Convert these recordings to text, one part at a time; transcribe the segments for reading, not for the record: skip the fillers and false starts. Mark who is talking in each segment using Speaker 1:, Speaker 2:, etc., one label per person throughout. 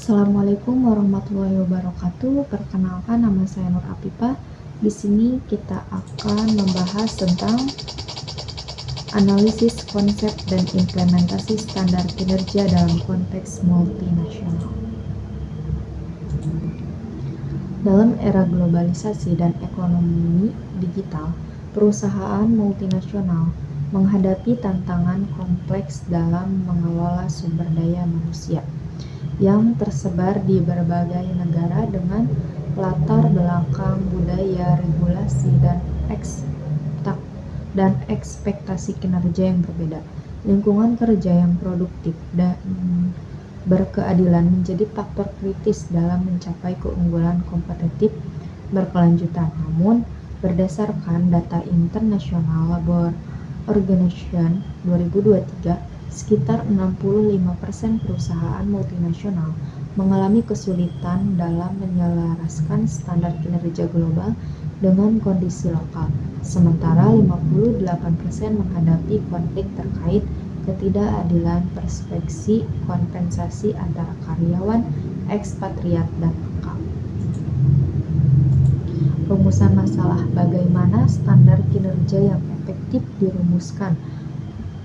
Speaker 1: Assalamualaikum warahmatullahi wabarakatuh. Perkenalkan, nama saya Nur Apipah. Di sini kita akan membahas tentang analisis konsep dan implementasi standar kinerja dalam konteks multinasional. Dalam era globalisasi dan ekonomi digital, perusahaan multinasional menghadapi tantangan kompleks dalam mengelola sumber daya manusia yang tersebar di berbagai negara dengan latar belakang budaya, regulasi, dan ekspektasi kinerja yang berbeda. Lingkungan kerja yang produktif dan berkeadilan menjadi faktor kritis dalam mencapai keunggulan kompetitif berkelanjutan. Namun, berdasarkan data International Labour Organization 2023, sekitar 65% perusahaan multinasional mengalami kesulitan dalam menyelaraskan standar kinerja global dengan kondisi lokal, sementara 58% menghadapi konflik terkait ketidakadilan perspeksi kompensasi antara karyawan, ekspatriat, dan lokal. Rumusan masalah: bagaimana standar kinerja yang efektif dirumuskan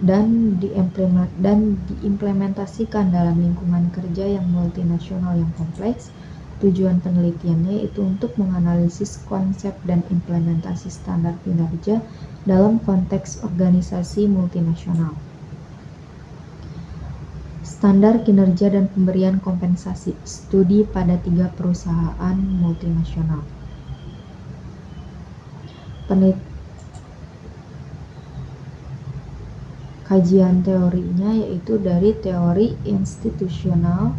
Speaker 1: dan diimplementasikan dalam lingkungan kerja yang multinasional yang kompleks. Tujuan penelitiannya yaitu untuk menganalisis konsep dan implementasi standar kinerja dalam konteks organisasi multinasional. Standar kinerja dan pemberian kompensasi. Studi pada 3 perusahaan multinasional. Kajian teorinya yaitu dari teori institusional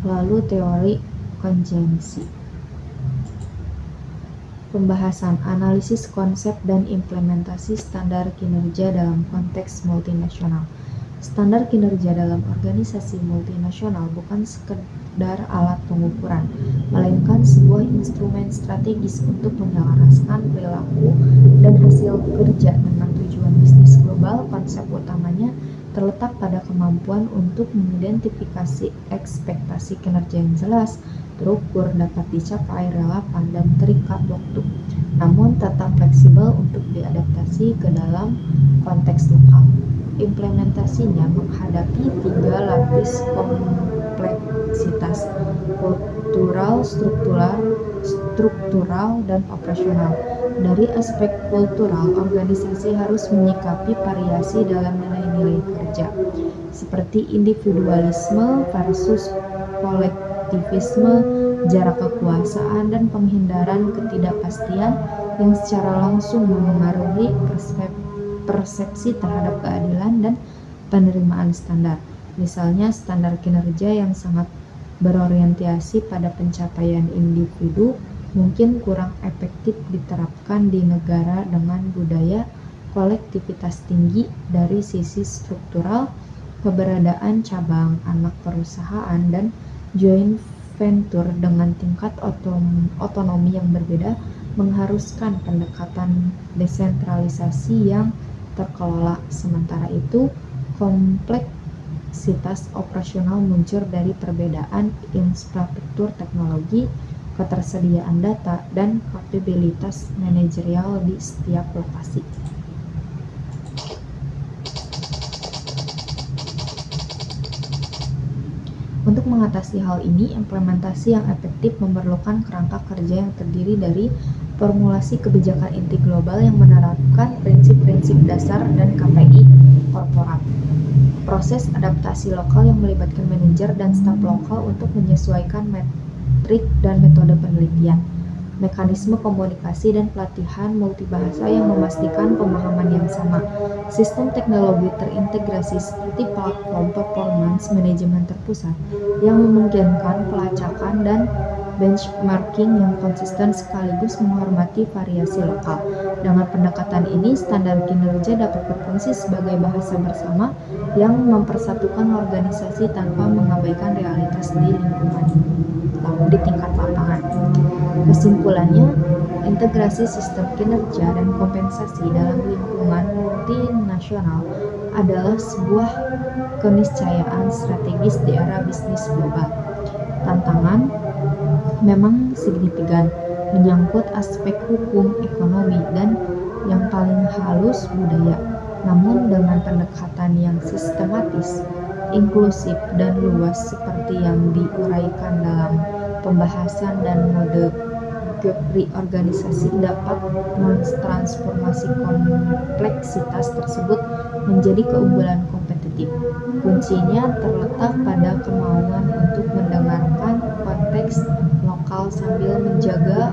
Speaker 1: lalu teori konjensi. Pembahasan analisis konsep dan implementasi standar kinerja dalam konteks multinasional. Standar kinerja dalam organisasi multinasional bukan sekedar alat pengukuran, melainkan sebuah instrumen strategis untuk menyelaraskan perilaku dan hasil kerja dengan tujuan bisnis global. Konsep utamanya terletak pada kemampuan untuk mengidentifikasi ekspektasi kinerja yang jelas, terukur, dapat dicapai, relevan, dan terikat waktu, namun tetap fleksibel untuk diadaptasi ke dalam konteks lokal. Implementasinya menghadapi 3 lapis kompleksitas: kultural, struktural, dan operasional. Dari aspek kultural, organisasi harus menyikapi variasi dalam nilai-nilai kerja, seperti individualisme versus kolektivisme, jarak kekuasaan, dan penghindaran ketidakpastian yang secara langsung memengaruhi persepsi terhadap keadilan dan penerimaan standar. Misalnya, standar kinerja yang sangat berorientasi pada pencapaian individu mungkin kurang efektif diterapkan di negara dengan budaya kolektivitas tinggi. Dari sisi struktural, keberadaan cabang, anak perusahaan, dan joint venture dengan tingkat otonomi yang berbeda mengharuskan pendekatan desentralisasi yang terkelola. Sementara itu, kompleksitas operasional muncul dari perbedaan infrastruktur teknologi, ketersediaan data, dan kapabilitas manajerial di setiap lokasi. Untuk mengatasi hal ini, implementasi yang efektif memerlukan kerangka kerja yang terdiri dari formulasi kebijakan inti global yang menerapkan prinsip-prinsip dasar dan KPI korporat, proses adaptasi lokal yang melibatkan manajer dan staf lokal untuk menyesuaikan metrik dan metode penelitian, mekanisme komunikasi dan pelatihan multibahasa yang memastikan pemahaman yang sama, sistem teknologi terintegrasi seperti platform performance manajemen terpusat yang memungkinkan pelacakan dan benchmarking yang konsisten sekaligus menghormati variasi lokal. Dengan pendekatan ini, standar kinerja dapat berfungsi sebagai bahasa bersama yang mempersatukan organisasi tanpa mengabaikan realitas di tingkat lapangan. Kesimpulannya, integrasi sistem kinerja dan kompensasi dalam lingkungan multinasional adalah sebuah keniscayaan strategis di era bisnis global. Tanpa memang signifikan, menyangkut aspek hukum, ekonomi, dan yang paling halus budaya. Namun dengan pendekatan yang sistematis, inklusif, dan luas seperti yang diuraikan dalam pembahasan dan mode reorganisasi dapat mentransformasi kompleksitas tersebut menjadi keunggulan kompetitif. Kuncinya terletak pada kemauan untuk mendengarkan konteks lokal sambil menjaga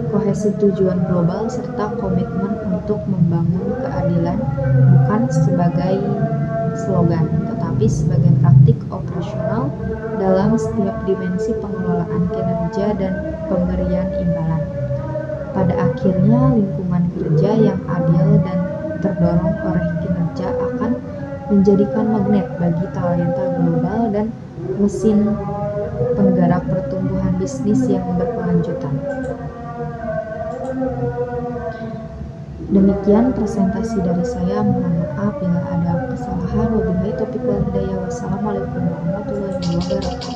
Speaker 1: kohesi tujuan global serta komitmen untuk membangun keadilan bukan sebagai slogan, tetapi sebagai praktik operasional dalam setiap dimensi pengelolaan kinerja dan pemberian imbalan. Pada akhirnya, lingkungan kerja yang adil dan terdorong oleh kinerja akan menjadikan magnet bagi talenta global dan mesin penggerak pertumbuhan bisnis yang berkelanjutan. Demikian presentasi dari saya. Mohon maaf bila ada kesalahan. Wabillahi taufiq wal hidayah. Wassalamualaikum warahmatullahi wabarakatuh.